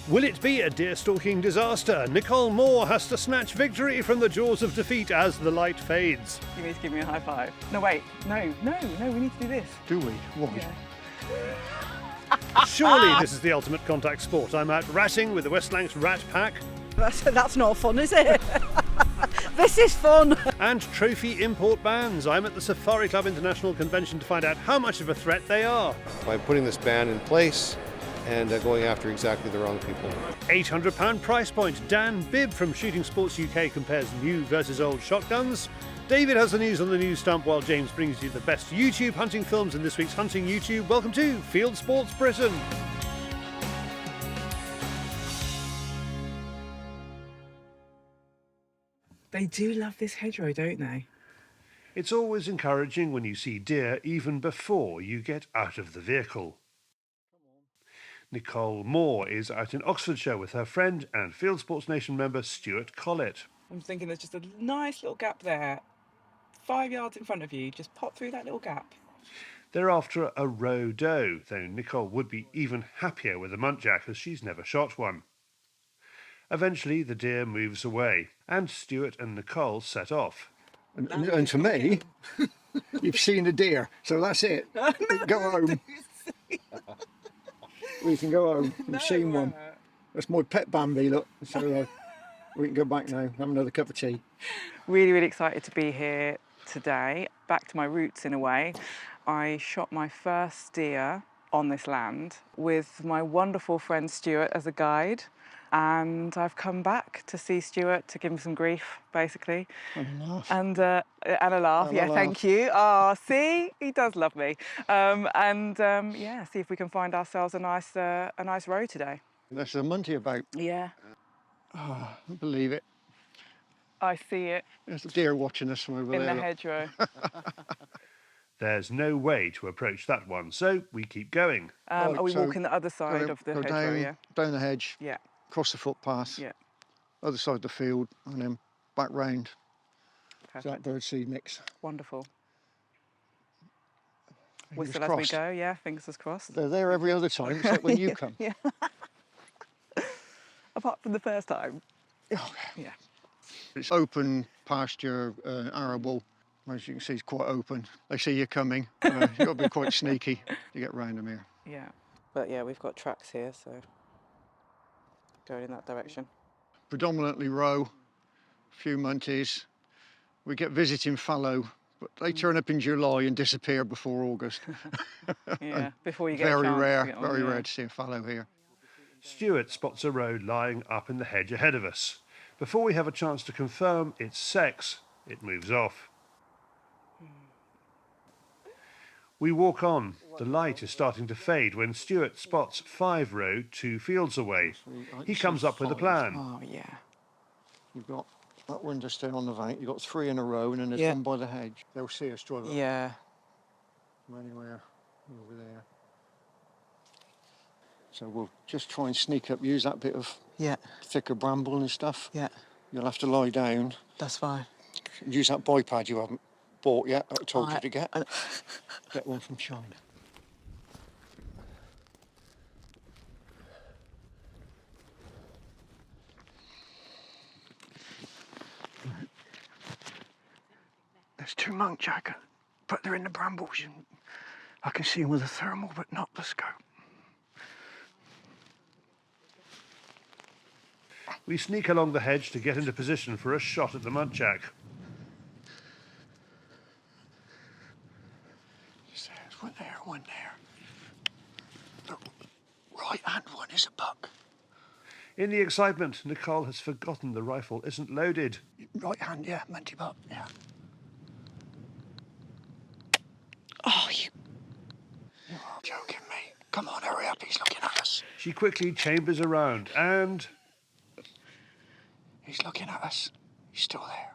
Will it be a deer-stalking disaster? Nicole Moore has to snatch victory from the jaws of defeat as the light fades. You need to give me a high five. No, wait. No, we need to do this. Do we? What? Yeah. Surely this is the ultimate contact sport. I'm out ratting with the West Lancs Rat Pack. That's not fun, is it? This is fun. And trophy import bans. I'm at the Safari Club International Convention to find out how much of a threat they are. By putting this ban in place and going after exactly the wrong people. £800 price point. Dan Bibb from Shooting Sports UK compares new versus old shotguns. David has the news on the news stump while James brings you the best YouTube hunting films in this week's Hunting YouTube. Welcome to Fieldsports Britain. They do love this hedgerow, don't they? It's always encouraging when you see deer even before you get out of the vehicle. Nicole Moore is out in Oxfordshire with her friend and Fieldsports Nation member Stuart Collett. I'm thinking there's just a nice little gap there. 5 yards in front of you, just pop through that little gap. They're after a roe doe, though Nicole would be even happier with a muntjac as she's never shot one. Eventually the deer moves away and Stuart and Nicole set off. And to me, you've seen a deer, so that's it. Go home. We can go home. We've seen one. That's my pet Bambi, look. So we can go back now, have another cup of tea. Really, really excited to be here today. Back to my roots in a way. I shot my first deer on this land with my wonderful friend Stuart as a guide. And I've come back to see Stuart to give him some grief, basically. And a laugh. And a laugh, yeah, thank you. Oh, see, he does love me. Yeah, see if we can find ourselves a nice row today. That's a munty about. Yeah. Oh, I don't believe it. I see it. There's a deer watching us from over in there. In the hedgerow. There's no way to approach that one, so we keep going. Are we walking the other side of the hedgerow, down, yeah? Down the hedge. Yeah. Across the footpath, yeah. Other side of the field, and then back round. Perfect. That birdseed mix. Wonderful. Fingers Whistle crossed. as we go, yeah, fingers crossed. They're there every other time, except when you come. Yeah. Apart from the first time. Oh, yeah. It's open pasture, arable. As you can see, it's quite open. They see you coming. You've got to be quite sneaky to get round them here. Yeah. But yeah, we've got tracks here, so going in that direction. Predominantly roe, few munties. We get visiting fallow, but they turn up in July and disappear before August. Yeah, before you get very a chance rare, to get on, very yeah. rare to see a fallow here. Stuart spots a roe lying up in the hedge ahead of us. Before we have a chance to confirm its sex, it moves off. We walk on. The light is starting to fade when Stuart spots 5 roe 2 fields away. He comes up with a plan. Oh, yeah. You've got that window still on the bank, you've got 3 in a row, and then there's one by the hedge. They'll see us drive up Yeah. from anywhere over there. So we'll just try and sneak up, use that bit of thicker bramble and stuff. Yeah. You'll have to lie down. That's fine. Use that bipod you haven't bought yet, I told you to get. I... Get one from China. There's 2 muntjac, but they're in the brambles. I can see them with a thermal, but not the scope. We sneak along the hedge to get into position for a shot at the muntjac. There's one there, one there. The right-hand one is a buck. In the excitement, Nicole has forgotten the rifle isn't loaded. Right hand, yeah, munty buck, yeah. Oh, you... You're joking me. Come on, hurry up, he's looking at us. She quickly chambers around and... He's looking at us. He's still there.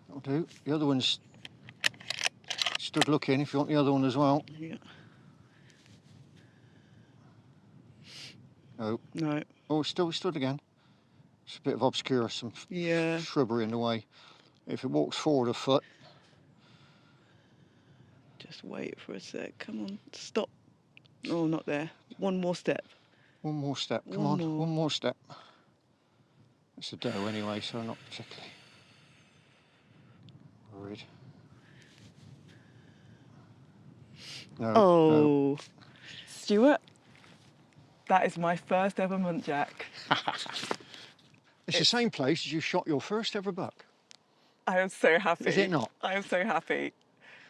That'll do. The other one's stood looking, if you want the other one as well. Yeah. No. No. Oh, still stood again. It's a bit of obscure, some shrubbery in the way. If it walks forward a foot. Just wait for a sec. Come on, stop. Oh, not there. One more step. One more step. Come One on, more. one more step. It's a doe anyway, so not particularly worried. No, no. Oh, Stuart, that is my first ever muntjac. It's the same place as you shot your first ever buck. I am so happy. Is it not? I am so happy.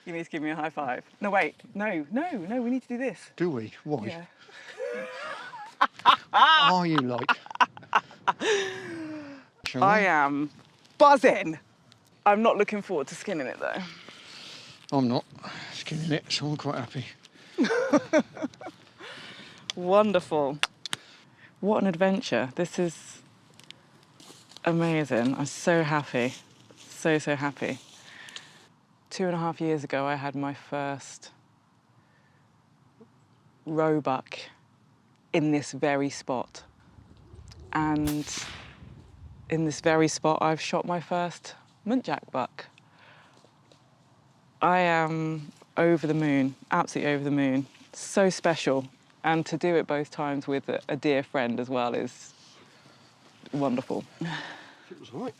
You need to give me a high five. No, wait. No, we need to do this. Do we? Why? Yeah. Are you like? Shall I we? am buzzing. I'm not looking forward to skinning it though. I'm not skinning it, so I'm quite happy. Wonderful. What an adventure. This is amazing. I'm so happy. So happy. 2.5 years ago, I had my first roebuck in this very spot. And in this very spot, I've shot my first muntjac buck. I am over the moon, absolutely over the moon. So special. And to do it both times with a dear friend as well is wonderful. It was all right.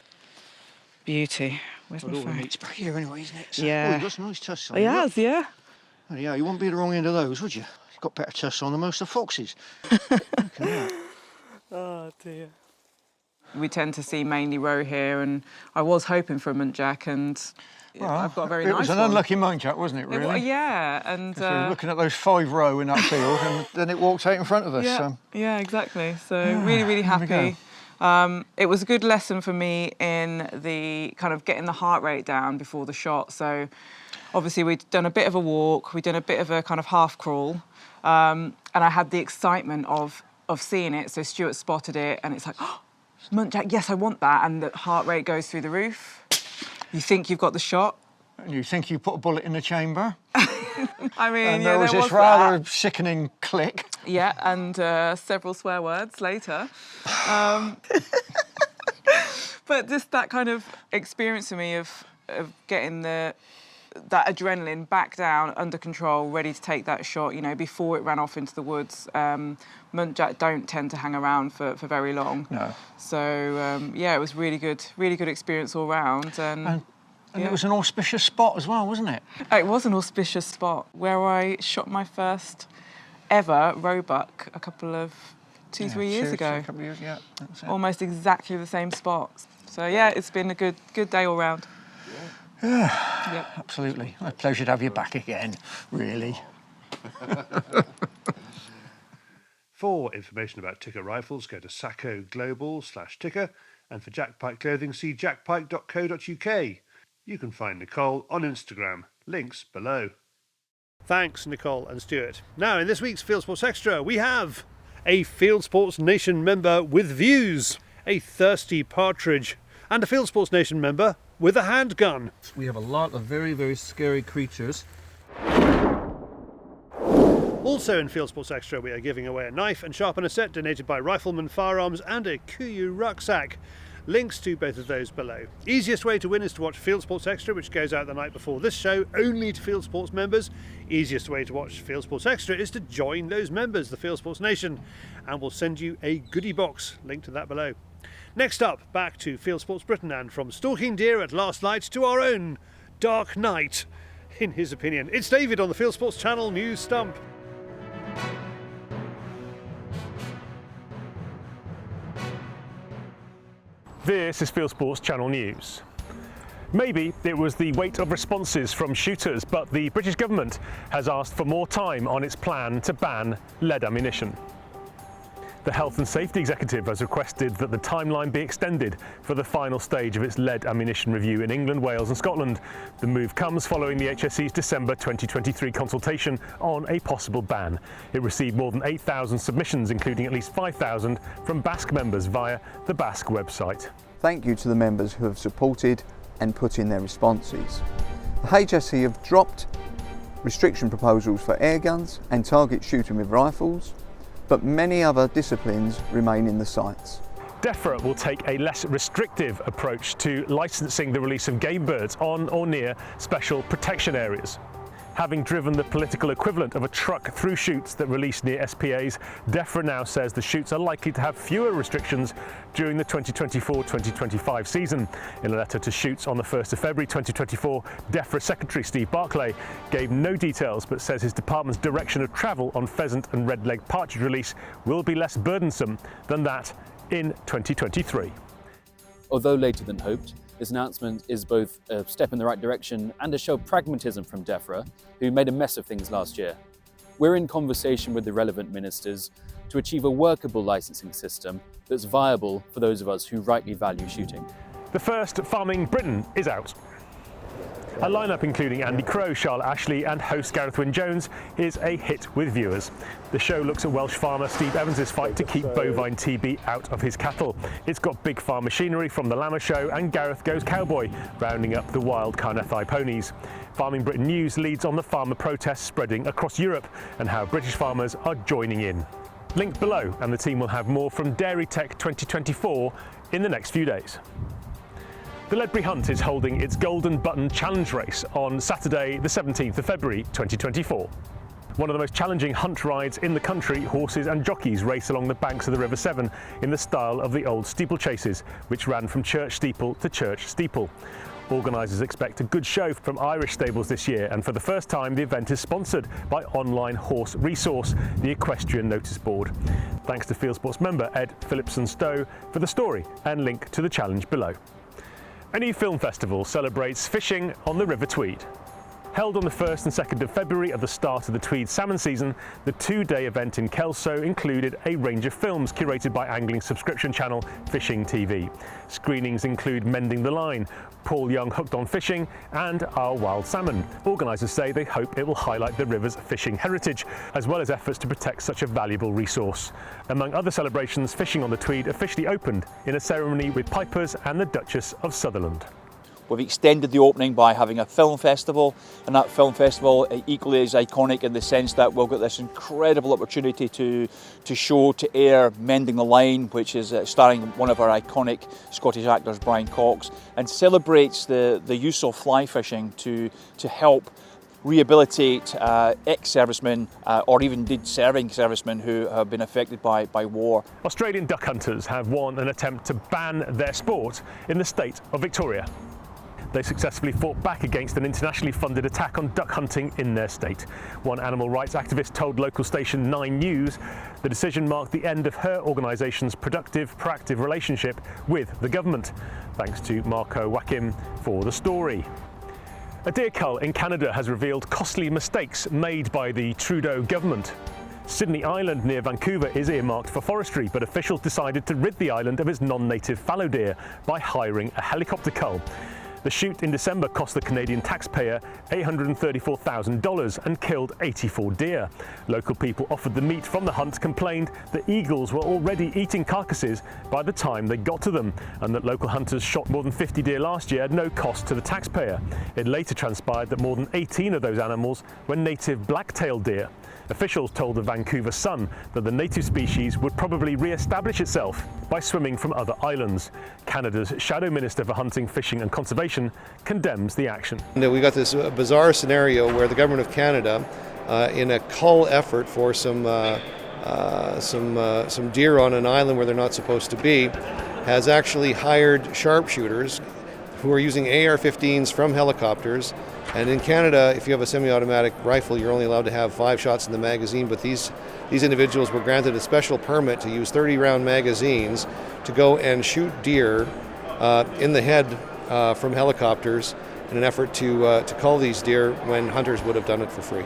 Beauty. Where's Well, my all the phone? meat's back here anyway, isn't it? So, Yeah. Oh, you've got some nice tusks on He you. has, yeah. Oh, yeah, you wouldn't be the wrong end of those, would you? You've got better tusks on than most of the foxes. Look at that. Oh dear. We tend to see mainly roe here, and I was hoping for a muntjac, and I've got a very nice one. It was an unlucky muntjac, wasn't it, It really? yeah, and We were looking at those 5 row in that field, and then it walked out in front of us. yeah, So. yeah, exactly. So really there we happy. go. It was a good lesson for me in the kind of getting the heart rate down before the shot. So obviously we'd done a bit of a walk, we'd done a bit of a kind of half crawl, and I had the excitement of seeing it. So Stuart spotted it, and it's like, oh, muntjac, yes, I want that. And the heart rate goes through the roof. You think you've got the shot. And you think you put a bullet in the chamber, I mean, and yeah, there was this that. rather sickening click. Yeah, and several swear words later. But just that kind of experience for me of getting that adrenaline back down, under control, ready to take that shot, you know, before it ran off into the woods. Muntjac don't tend to hang around for very long. No. So, yeah, it was really good experience all round. And it was an auspicious spot as well, wasn't it? it was an auspicious spot where I shot my first ever roebuck a couple of 3 years ago. A couple of years, yeah. That's it. Almost exactly the same spot. So yeah, it's been a good day all round. Yeah, Yep. absolutely. A pleasure to have you back again, really. For information about Ticker rifles, go to saccoglobal/Ticker, and for Jack Pike clothing, see jackpike.co.uk. You can find Nicole on Instagram. Links below. Thanks, Nicole and Stuart. Now, in this week's Fieldsports Extra, we have a Fieldsports Nation member with views, a thirsty partridge, and a Fieldsports Nation member with a handgun. We have a lot of very, very scary creatures. Also in Fieldsports Extra, we are giving away a knife and sharpener set donated by Rifleman Firearms and a Kuyu rucksack. Links to both of those below. Easiest way to win is to watch Fieldsports Extra, which goes out the night before this show, only to Fieldsports members. Easiest way to watch Fieldsports Extra is to join those members, the Fieldsports Nation, and we'll send you a goodie box. Link to that below. Next up, back to Fieldsports Britain, and from stalking deer at last light to our own dark night, in his opinion. It's David on the Fieldsports Channel News Stump. This is Fieldsports Channel News. Maybe it was the weight of responses from shooters, but the British government has asked for more time on its plan to ban lead ammunition. The Health and Safety Executive has requested that the timeline be extended for the final stage of its lead ammunition review in England, Wales and Scotland. The move comes following the HSE's December 2023 consultation on a possible ban. It received more than 8,000 submissions, including at least 5,000 from Basque members via the Basque website. Thank you to the members who have supported and put in their responses. The HSE have dropped restriction proposals for air guns and target shooting with rifles, but many other disciplines remain in the sights. DEFRA will take a less restrictive approach to licensing the release of game birds on or near special protection areas. Having driven the political equivalent of a truck through shoots that released near SPAs, DEFRA now says the shoots are likely to have fewer restrictions during the 2024-2025 season. In a letter to shoots on the 1st of February 2024, DEFRA Secretary Steve Barclay gave no details but says his department's direction of travel on pheasant and red-leg partridge release will be less burdensome than that in 2023. Although later than hoped, this announcement is both a step in the right direction and a show of pragmatism from DEFRA, who made a mess of things last year. We're in conversation with the relevant ministers to achieve a workable licensing system that's viable for those of us who rightly value shooting. The first Farming Britain is out. A lineup including Andy Crowe, Charlotte Ashley and host Gareth Wyn-Jones is a hit with viewers. The show looks at Welsh farmer Steve Evans' fight to keep bovine TB out of his cattle. It's got big farm machinery from the Lammer Show and Gareth goes cowboy, rounding up the wild Carnethai ponies. Farming Britain News leads on the farmer protests spreading across Europe and how British farmers are joining in. Linked below, and the team will have more from Dairy Tech 2024 in the next few days. The Ledbury Hunt is holding its Golden Button Challenge race on Saturday the 17th of February 2024. One of the most challenging hunt rides in the country, horses and jockeys race along the banks of the River Severn in the style of the old steeplechases, which ran from church steeple to church steeple. Organisers expect a good show from Irish stables this year, and for the first time the event is sponsored by online horse resource, the Equestrian Notice Board. Thanks to Fieldsports member Ed Phillipson-Stowe for the story and link to the challenge below. A new film festival celebrates fishing on the River Tweed. Held on the 1st and 2nd of February at the start of the Tweed salmon season, the two-day event in Kelso included a range of films curated by angling subscription channel Fishing TV. Screenings include Mending the Line, Paul Young Hooked on Fishing and Our Wild Salmon. Organisers say they hope it will highlight the river's fishing heritage, as well as efforts to protect such a valuable resource. Among other celebrations, fishing on the Tweed officially opened in a ceremony with pipers and the Duchess of Sutherland. We've extended the opening by having a film festival, and that film festival equally is iconic in the sense that we'll get this incredible opportunity to show, to air Mending the Line, which is starring one of our iconic Scottish actors, Brian Cox, and celebrates the use of fly fishing to help rehabilitate ex-servicemen or even indeed serving servicemen who have been affected by war. Australian duck hunters have won an attempt to ban their sport in the state of Victoria. They successfully fought back against an internationally funded attack on duck hunting in their state. One animal rights activist told local station 9 News the decision marked the end of her organisation's proactive relationship with the government. Thanks to Marco Wakim for the story. A deer cull in Canada has revealed costly mistakes made by the Trudeau government. Sydney Island near Vancouver is earmarked for forestry, but officials decided to rid the island of its non-native fallow deer by hiring a helicopter cull. The shoot in December cost the Canadian taxpayer $834,000 and killed 84 deer. Local people offered the meat from the hunt complained that eagles were already eating carcasses by the time they got to them, and that local hunters shot more than 50 deer last year at no cost to the taxpayer. It later transpired that more than 18 of those animals were native black-tailed deer. Officials told the Vancouver Sun that the native species would probably re-establish itself by swimming from other islands. Canada's Shadow Minister for Hunting, Fishing and Conservation condemns the action. We got this bizarre scenario where the Government of Canada, in a cull effort for some deer on an island where they're not supposed to be, has actually hired sharpshooters who are using AR-15s from helicopters. And in Canada, if you have a semi-automatic rifle, you're only allowed to have 5 shots in the magazine, but these individuals were granted a special permit to use 30-round magazines to go and shoot deer in the head from helicopters in an effort to cull these deer when hunters would have done it for free.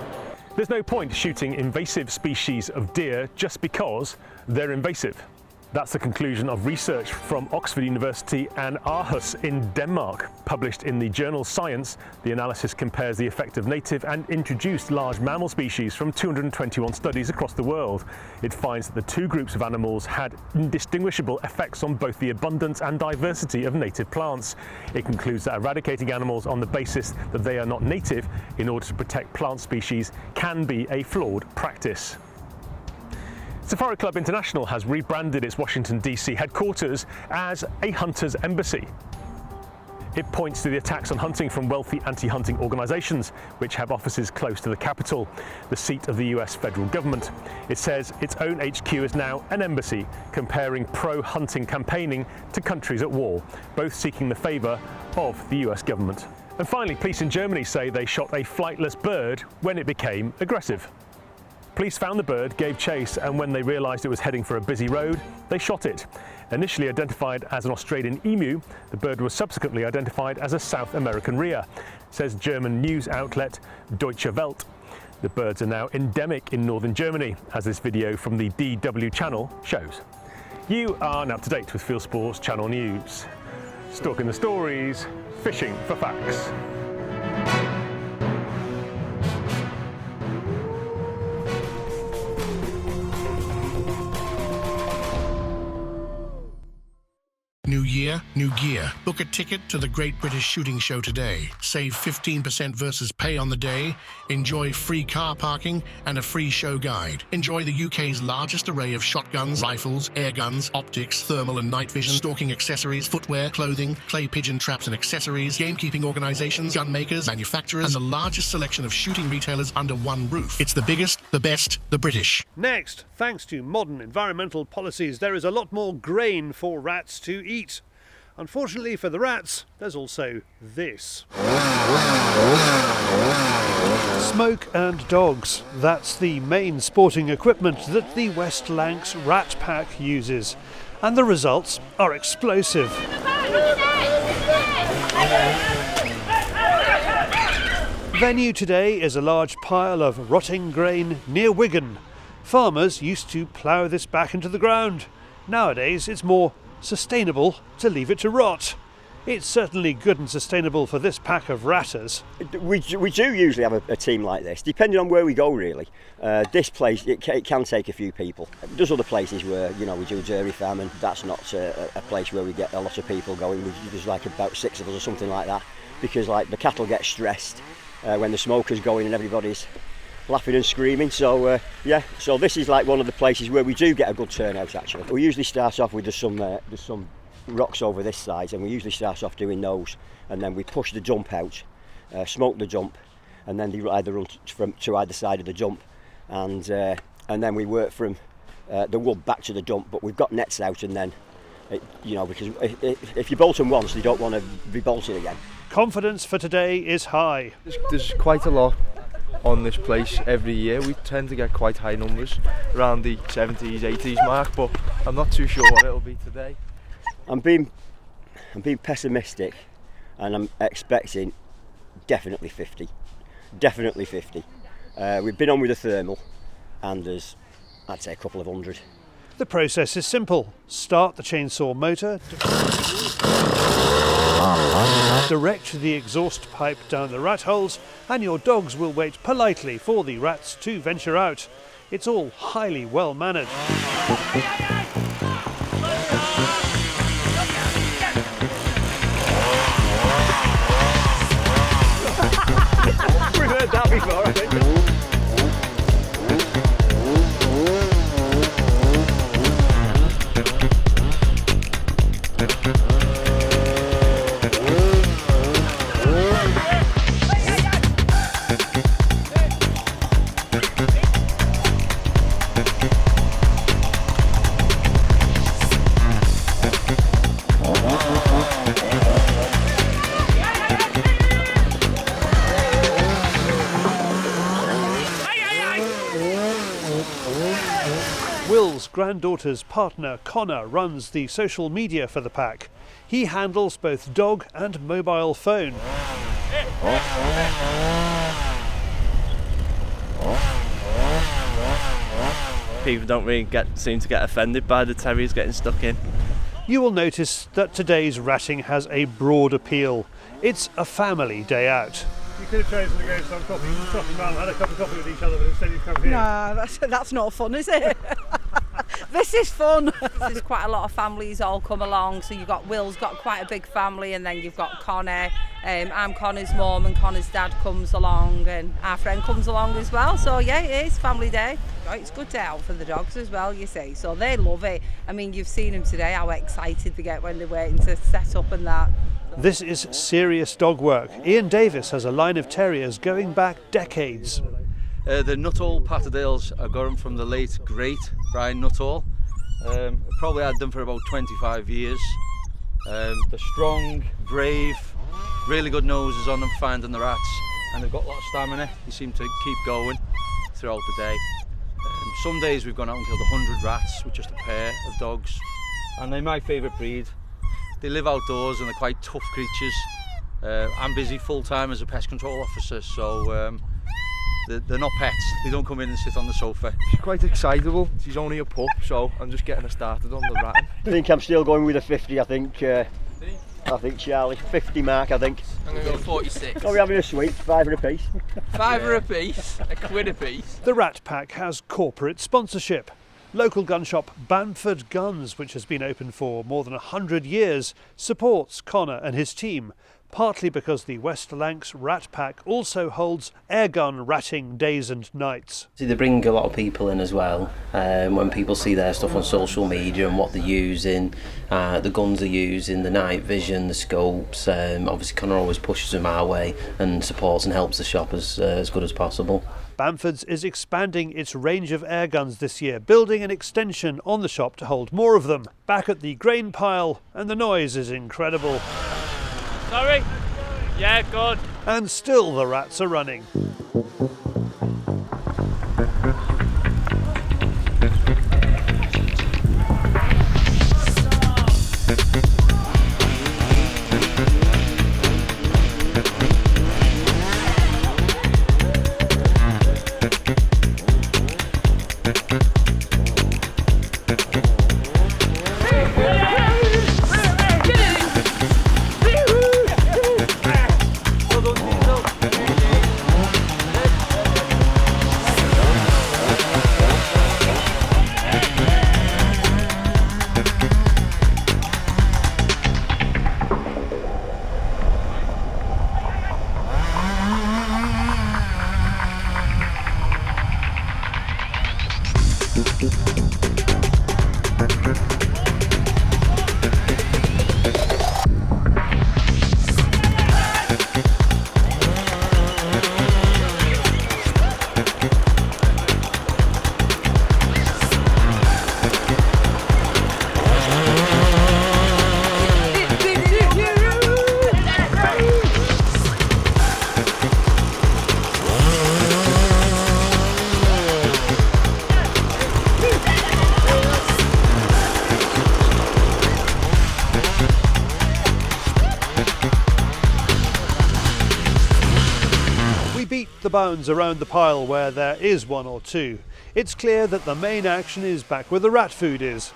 There's no point shooting invasive species of deer just because they're invasive. That's the conclusion of research from Oxford University and Aarhus in Denmark. Published in the journal Science, the analysis compares the effect of native and introduced large mammal species from 221 studies across the world. It finds that the two groups of animals had indistinguishable effects on both the abundance and diversity of native plants. It concludes that eradicating animals on the basis that they are not native in order to protect plant species can be a flawed practice. Safari Club International has rebranded its Washington, D.C. headquarters as a Hunter's Embassy. It points to the attacks on hunting from wealthy anti-hunting organisations, which have offices close to the capital, the seat of the US federal government. It says its own HQ is now an embassy, comparing pro-hunting campaigning to countries at war, both seeking the favour of the US government. And finally, police in Germany say they shot a flightless bird when it became aggressive. Police found the bird, gave chase, and when they realised it was heading for a busy road, they shot it. Initially identified as an Australian emu, the bird was subsequently identified as a South American rhea, says German news outlet Deutsche Welt. The birds are now endemic in northern Germany, as this video from the DW channel shows. You are now up to date with Fieldsports Channel News. Stalking the stories, fishing for facts. New year, new gear. Book a ticket to the Great British Shooting Show today. Save 15% versus pay on the day. Enjoy free car parking and a free show guide. Enjoy the UK's largest array of shotguns, rifles, air guns, optics, thermal and night vision, stalking accessories, footwear, clothing, clay pigeon traps and accessories, gamekeeping organisations, gun makers, manufacturers, and the largest selection of shooting retailers under one roof. It's the biggest, the best, the British. Next, thanks to modern environmental policies, there is a lot more grain for rats to eat. Unfortunately for the rats, there's also this. Smoke and dogs. That's the main sporting equipment that the West Lancs Rat Pack uses. And the results are explosive. Venue today is a large pile of rotting grain near Wigan. Farmers used to plough this back into the ground. Nowadays it's more sustainable to leave it to rot. It's certainly good and sustainable for this pack of ratters. We do usually have a team like this, depending on where we go really. This place, it can take a few people. There's other places where, you know, we do a dairy farm and that's not a place where we get a lot of people going. There's like about 6 of us or something like that, because like the cattle get stressed when the smoker's going and everybody's laughing and screaming. So yeah, so this is like one of the places where we do get a good turnout actually. We usually start off with there's some rocks over this side, and we usually start off doing those, and then we push the jump out, smoke the jump, and then they either run to either side of the jump, and then we work from the wood back to the jump. But we've got nets out, and then you know, because if you bolt them once, they don't want to be bolted again. Confidence for today is high. There's quite a lot on this place every year. We tend to get quite high numbers, around the 70s, 80s mark, but I'm not too sure what it'll be today. I'm being pessimistic, and I'm expecting definitely 50. Definitely 50. We've been on with a thermal, and there's, I'd say, a couple of hundred. The process is simple. Start the chainsaw motor, direct the exhaust pipe down the rat holes, and your dogs will wait politely for the rats to venture out. It's all highly well mannered. We've heard that before, I think. Will's granddaughter's partner Connor runs the social media for the pack. He handles both dog and mobile phone. People don't really seem to get offended by the terriers getting stuck in. You will notice that today's ratting has a broad appeal. It's a family day out. You could have chosen to go to some coffee man, had a cup of coffee with each other, but instead you've come here. No, that's not fun, is it? This is fun. There's quite a lot of families all come along. So you've got Will's got quite a big family, and then you've got Connor. I'm Connor's mum, and Connor's dad comes along, and our friend comes along as well. So yeah, it is family day. It's a good day out for the dogs as well, you see. So they love it. I mean, you've seen them today, how excited they get when they're waiting to set up and that. This is serious dog work. Ian Davis has a line of terriers going back decades. The Nuttall Patterdales, I got them from the late great Brian Nuttall. Probably had them for about 25 years. They're strong, brave, really good noses on them finding the rats, and they've got a lot of stamina. They seem to keep going throughout the day. Some days we've gone out and killed 100 rats with just a pair of dogs, and they're my favourite breed. They live outdoors and they're quite tough creatures. I'm busy full-time as a pest control officer, so they're not pets. They don't come in and sit on the sofa. She's quite excitable. She's only a pup, so I'm just getting her started on the ratting. I think I'm still going with a 50. I think Charlie, 50 mark. I think. I'm going to go 46. Oh, we're having a sweet, £5 a piece. £5 a piece, £1 a piece. The Rat Pack has corporate sponsorship. Local gun shop Bamford Guns, which has been open for more than 100 years, supports Connor and his team, partly because the West Lancs Rat Pack also holds airgun ratting days and nights. See, they bring a lot of people in as well. When people see their stuff on social media and what they're using, the guns they're using, the night vision, the scopes, obviously Connor always pushes them our way and supports and helps the shop as good as possible. Bamford's is expanding its range of air guns this year, building an extension on the shop to hold more of them. Back at the grain pile, and the noise is incredible. Sorry? Yeah, good. And still the rats are running. The bounds around the pile where there is one or two. It's clear that the main action is back where the rat food is.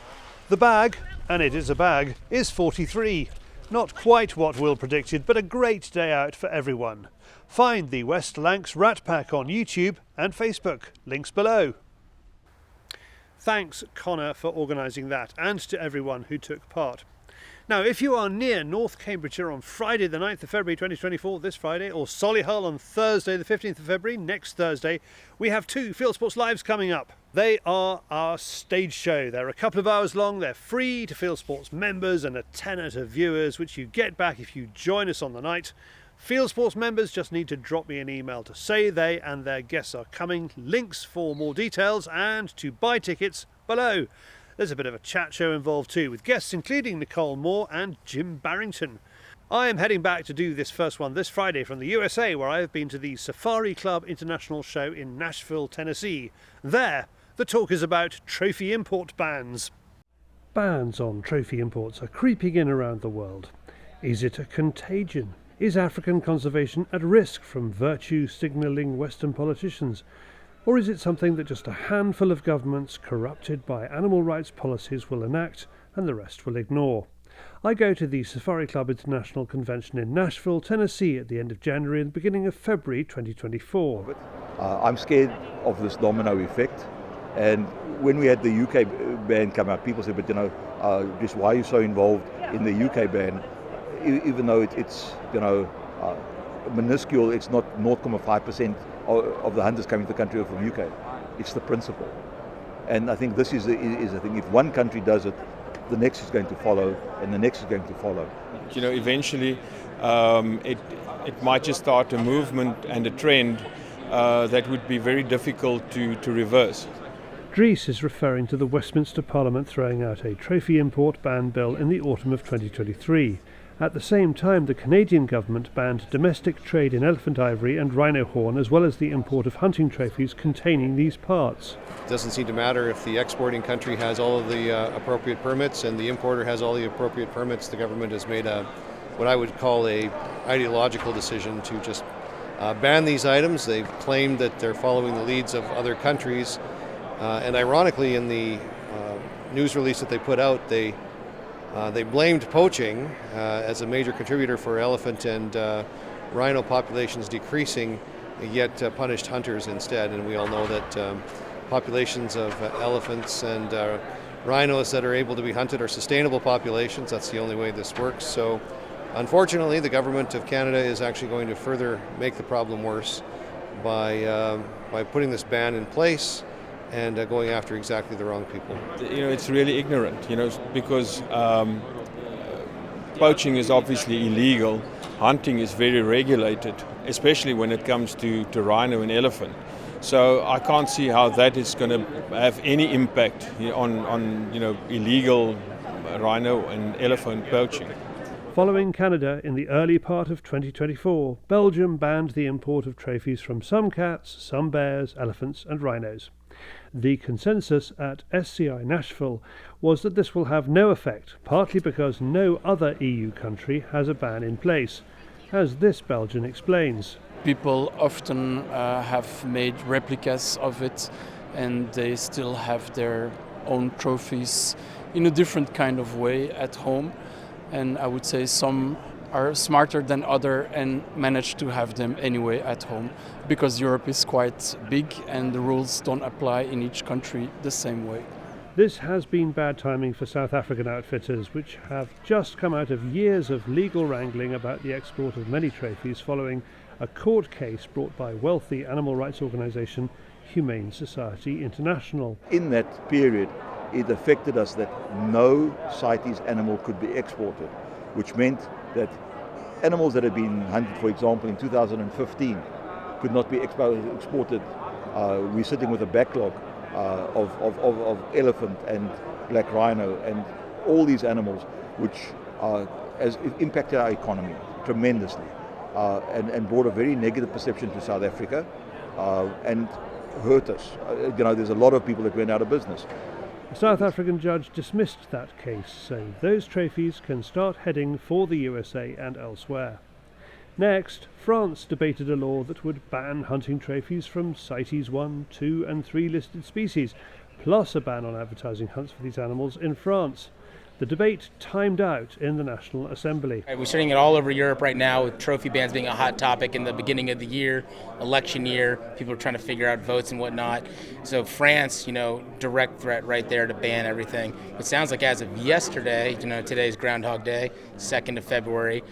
The bag, and it is a bag, is 43. Not quite what Will predicted, but a great day out for everyone. Find the West Lancs Rat Pack on YouTube and Facebook. Links below. Thanks, Connor, for organising that, and to everyone who took part. Now, if you are near North Cambridgeshire on Friday the 9th of February 2024, this Friday, or Solihull on Thursday the 15th of February, next Thursday, we have 2 Fieldsports Lives coming up. They are our stage show. They're a couple of hours long. They're free to Fieldsports members and a tenner to viewers, which you get back if you join us on the night. Fieldsports members just need to drop me an email to say they and their guests are coming. Links for more details and to buy tickets below. There's a bit of a chat show involved too, with guests including Nicole Moore and Jim Barrington. I am heading back to do this first one this Friday from the USA, where I have been to the Safari Club International Show in Nashville, Tennessee. There, the talk is about trophy import bans. Bans on trophy imports are creeping in around the world. Is it a contagion? Is African conservation at risk from virtue signalling Western politicians? Or is it something that just a handful of governments corrupted by animal rights policies will enact and the rest will ignore? I go to the Safari Club International Convention in Nashville, Tennessee at the end of January and the beginning of February 2024. I'm scared of this domino effect, and when we had the UK ban come out, people said, but just why are you so involved in the UK ban, even though it's minuscule, it's not 0.5% of the hunters coming to the country from UK. It's the principle. And I think this is the thing. If one country does it, the next is going to follow, and the next is going to follow. You know, eventually it might just start a movement and a trend that would be very difficult to reverse. Dries is referring to the Westminster Parliament throwing out a trophy import ban bill in the autumn of 2023. At the same time, the Canadian government banned domestic trade in elephant ivory and rhino horn, as well as the import of hunting trophies containing these parts. It doesn't seem to matter if the exporting country has all of the appropriate permits and the importer has all the appropriate permits. The government has made what I would call a ideological decision to just ban these items. They've claimed that they're following the leads of other countries. And ironically, in the news release that they put out, they blamed poaching as a major contributor for elephant and rhino populations decreasing, yet punished hunters instead. And we all know that populations of elephants and rhinos that are able to be hunted are sustainable populations. That's the only way this works. So unfortunately, the government of Canada is actually going to further make the problem worse by putting this ban in place and going after exactly the wrong people. You know, it's really ignorant, you know, because poaching is obviously illegal. Hunting is very regulated, especially when it comes to rhino and elephant. So I can't see how that is going to have any impact on illegal rhino and elephant poaching. Following Canada in the early part of 2024, Belgium banned the import of trophies from some cats, some bears, elephants and rhinos. The consensus at SCI Nashville was that this will have no effect, partly because no other EU country has a ban in place, as this Belgian explains. People often have made replicas of it, and they still have their own trophies in a different kind of way at home. And I would say some are smarter than others and manage to have them anyway at home, because Europe is quite big and the rules don't apply in each country the same way. This has been bad timing for South African outfitters, which have just come out of years of legal wrangling about the export of many trophies following a court case brought by wealthy animal rights organisation Humane Society International. In that period, it affected us that no CITES animal could be exported, which meant that animals that had been hunted, for example, in 2015 could not be exported. We're sitting with a backlog of elephant and black rhino and all these animals, which has impacted our economy tremendously and brought a very negative perception to South Africa and hurt us. There's a lot of people that went out of business. A South African judge dismissed that case, saying those trophies can start heading for the USA and elsewhere. Next, France debated a law that would ban hunting trophies from CITES 1, 2 and 3 listed species, plus a ban on advertising hunts for these animals in France. The debate timed out in the National Assembly. We're seeing it all over Europe right now, with trophy bans being a hot topic in the beginning of the year, election year. People are trying to figure out votes and whatnot. So France, direct threat right there to ban everything. It sounds like as of yesterday, today's Groundhog Day, 2nd of February,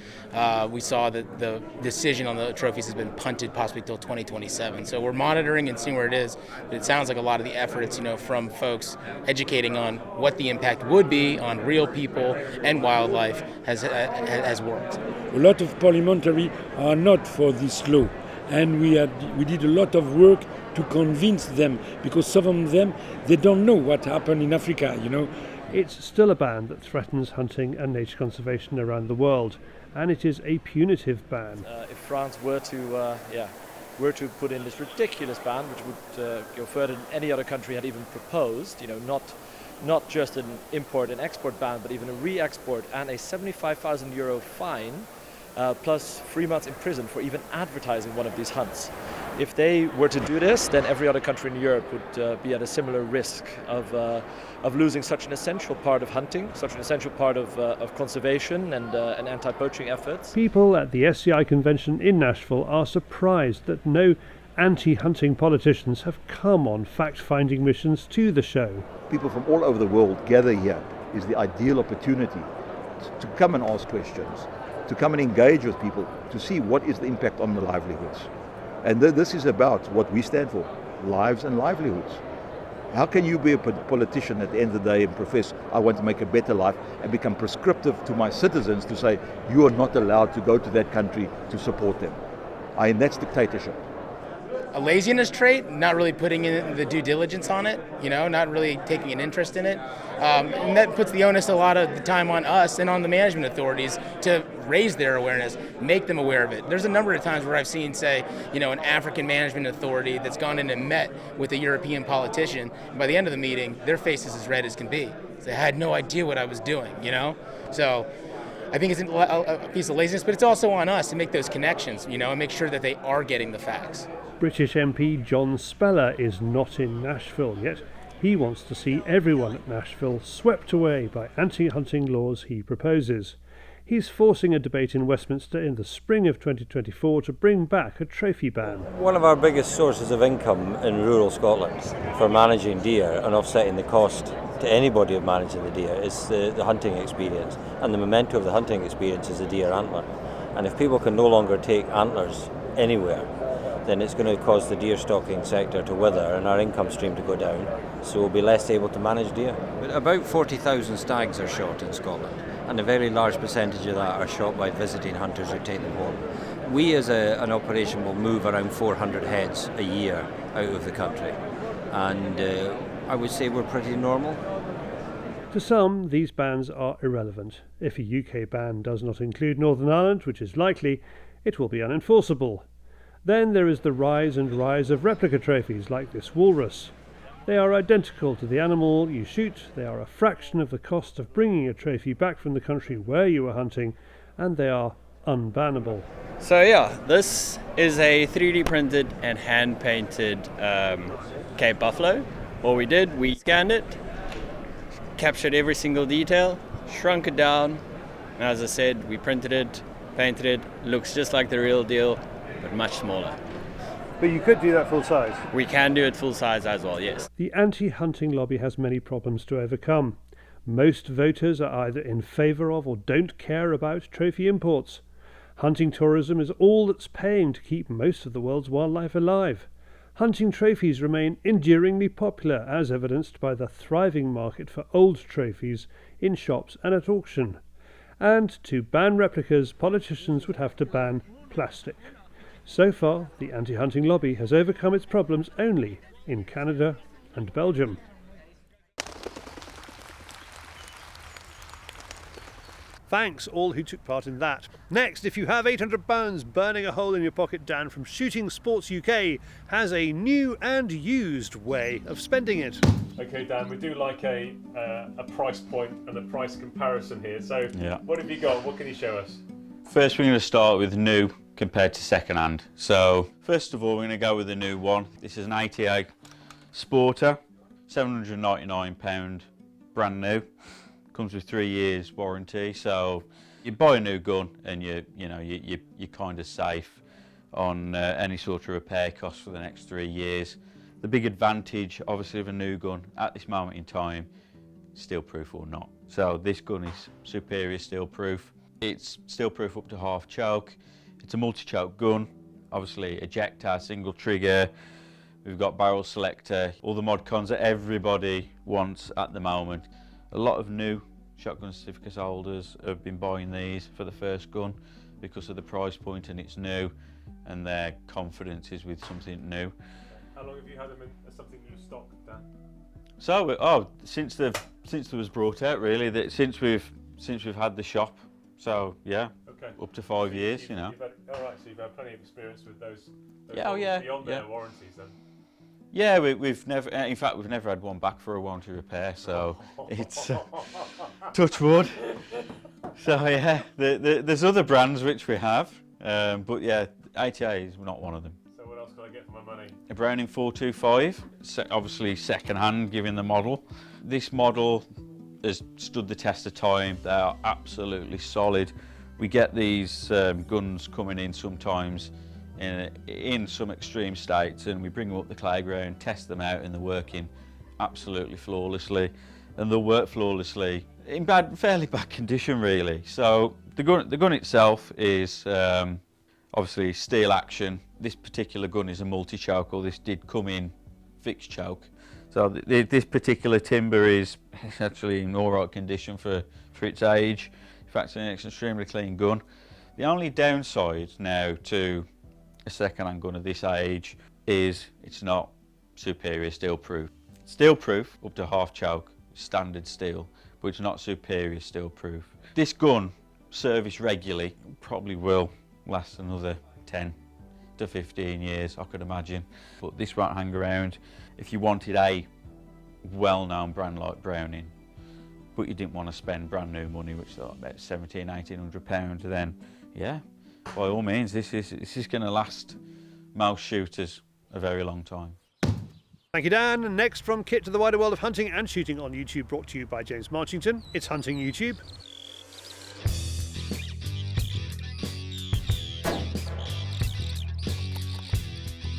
we saw that the decision on the trophies has been punted possibly till 2027. So we're monitoring and seeing where it is. But it sounds like a lot of the efforts, from folks educating on what the impact would be on real people and wildlife has worked. A lot of parliamentary are not for this law, and we did a lot of work to convince them, because some of them, they don't know what happened in Africa, It's still a ban that threatens hunting and nature conservation around the world, and it is a punitive ban. If France were to put in this ridiculous ban, which would go further than any other country had even proposed, not just an import and export ban, but even a re-export and a €75,000 fine, plus 3 months in prison for even advertising one of these hunts. If they were to do this, then every other country in Europe would be at a similar risk of losing such an essential part of hunting, such an essential part of conservation and anti-poaching efforts. People at the SCI convention in Nashville are surprised that no anti-hunting politicians have come on fact-finding missions to the show. People from all over the world gather here. Is the ideal opportunity to come and ask questions, to come and engage with people, to see what is the impact on the livelihoods. And this is about what we stand for, lives and livelihoods. How can you be a politician at the end of the day and profess, I want to make a better life, and become prescriptive to my citizens to say, you are not allowed to go to that country to support them? And that's dictatorship. A laziness trait, not really putting in the due diligence on it, not really taking an interest in it. And that puts the onus a lot of the time on us and on the management authorities to raise their awareness, make them aware of it. There's a number of times where I've seen, say, an African management authority that's gone in and met with a European politician, and by the end of the meeting, their face is as red as can be. They had no idea what I was doing, So I think it's a piece of laziness, but it's also on us to make those connections, and make sure that they are getting the facts. British MP John Speller is not in Nashville yet. He wants to see everyone at Nashville swept away by anti-hunting laws he proposes. He's forcing a debate in Westminster in the spring of 2024 to bring back a trophy ban. One of our biggest sources of income in rural Scotland for managing deer and offsetting the cost to anybody of managing the deer is the hunting experience. And the memento of the hunting experience is a deer antler. And if people can no longer take antlers anywhere, then it's going to cause the deer stalking sector to wither and our income stream to go down, so we'll be less able to manage deer. But about 40,000 stags are shot in Scotland, and a very large percentage of that are shot by visiting hunters who take them home. We as an operation will move around 400 heads a year out of the country, and I would say we're pretty normal. To some, these bans are irrelevant. If a UK ban does not include Northern Ireland, which is likely, it will be unenforceable. Then there is the rise of replica trophies like this walrus. They are identical to the animal you shoot, they are a fraction of the cost of bringing a trophy back from the country where you were hunting, and they are unbannable. So yeah, this is a 3D printed and hand painted Cape Buffalo. What we did, we scanned it, captured every single detail, shrunk it down, and as I said, we printed it, painted it, looks just like the real deal, but much smaller. But you could do that full size? We can do it full size as well, yes. The anti-hunting lobby has many problems to overcome. Most voters are either in favour of or don't care about trophy imports. Hunting tourism is all that's paying to keep most of the world's wildlife alive. Hunting trophies remain enduringly popular, as evidenced by the thriving market for old trophies in shops and at auction. And to ban replicas, politicians would have to ban plastic. So far, the anti-hunting lobby has overcome its problems only in Canada and Belgium. Thanks all who took part in that. Next, if you have £800 burning a hole in your pocket, Dan from Shooting Sports UK has a new and used way of spending it. Okay, Dan, we do like a price point and a price comparison here. So, yeah. What have you got? What can you show us? First, we're going to start with new compared to second hand. So, first of all, we're going to go with the new one. This is an 88 Sporter, £799, brand new. Comes with 3 years warranty. So, you buy a new gun and you're kind of safe on any sort of repair costs for the next 3 years. The big advantage, obviously, of a new gun at this moment in time, steel proof or not. So, this gun is superior steel proof. It's steel proof up to half choke. It's a multi-choke gun, obviously ejector, single trigger. We've got barrel selector, all the mod cons that everybody wants at the moment. A lot of new shotgun certificate holders have been buying these for the first gun because of the price point and it's new and their confidence is with something new. How long have you had them as something you stock, Dan? So, since they was brought out really, since we've had the shop. So yeah, okay. Up to 5 years, You've had, all right, so you've had plenty of experience with those yeah, beyond their warranties then. Yeah, we've never had one back for a warranty repair, so it's touch wood. So yeah, there's other brands which we have, but yeah, ATA is not one of them. So what else can I get for my money? A Browning 425, obviously second hand given the model. This model has stood the test of time. They are absolutely solid. We get these guns coming in sometimes in some extreme states and we bring them up the clay ground, test them out and they're working absolutely flawlessly, and they'll work flawlessly in fairly bad condition really. So the gun itself is obviously steel action. This particular gun is a multi-choke, or this did come in fixed choke. So this particular timber is actually in all right condition for its age. In fact, it's an extremely clean gun. The only downside now to a second-hand gun of this age is it's not superior steel proof. Steel proof up to half choke, standard steel, but it's not superior steel proof. This gun, serviced regularly, probably will last another 10 to 15 years, I could imagine. But this won't hang around. If you wanted a well-known brand like Browning, but you didn't want to spend brand new money, which is about £1,700-1,800, then yeah, by all means, this is going to last most shooters a very long time. Thank you, Dan. And next, from kit to the wider world of hunting and shooting on YouTube, brought to you by James Marchington. It's Hunting YouTube.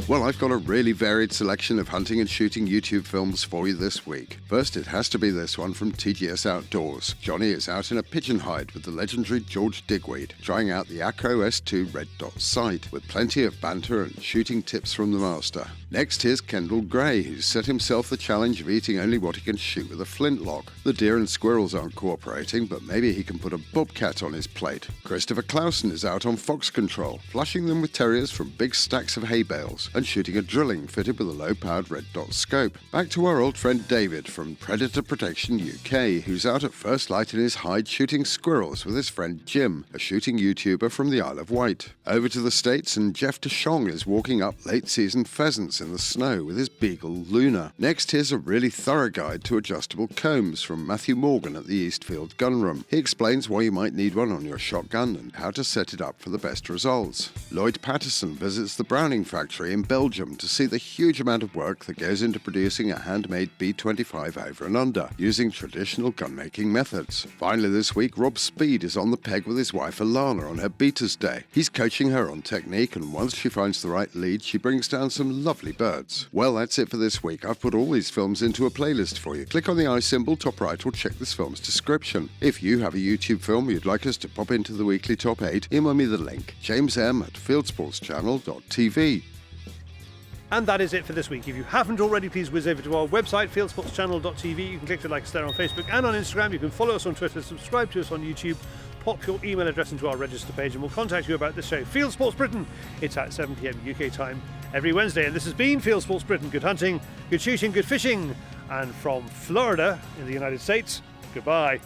Well, I've got a really varied selection of hunting and shooting YouTube films for you this week. First, it has to be this one from TGS Outdoors. Johnny is out in a pigeon hide with the legendary George Digweed, trying out the Acro S2 red dot sight, with plenty of banter and shooting tips from the master. Next, here's Kendall Gray, who's set himself the challenge of eating only what he can shoot with a flintlock. The deer and squirrels aren't cooperating, but maybe he can put a bobcat on his plate. Christopher Clausen is out on fox control, flushing them with terriers from big stacks of hay bales, and shooting a drilling fitted with a low-powered red dot scope. Back to our old friend David from Predator Protection UK, who's out at first light in his hide shooting squirrels with his friend Jim, a shooting YouTuber from the Isle of Wight. Over to the States, and Jeff DeShong is walking up late-season pheasants in the snow with his beagle Luna. Next, here's a really thorough guide to adjustable combs from Matthew Morgan at the Eastfield Gun Room. He explains why you might need one on your shotgun and how to set it up for the best results. Lloyd Patterson visits the Browning factory in Belgium to see the huge amount of work that goes into producing a handmade B25 over and under, using traditional gun-making methods. Finally this week, Rob Speed is on the peg with his wife Alana on her Beaters Day. He's coaching her on technique, and once she finds the right lead, she brings down some lovely birds. Well, that's it for this week. I've put all these films into a playlist for you. Click on the I symbol top right or check this film's description. If you have a YouTube film you'd like us to pop into the weekly top 8, email me the link, jamesm@fieldsportschannel.tv. And that is it for this week. If you haven't already, please whiz over to our website, fieldsportschannel.tv. You can click the like us there on Facebook and on Instagram. You can follow us on Twitter, subscribe to us on YouTube, pop your email address into our register page, and we'll contact you about this show. Fieldsports Britain, it's at 7 p.m. UK time every Wednesday. And this has been Fieldsports Britain. Good hunting, good shooting, good fishing. And from Florida in the United States, goodbye.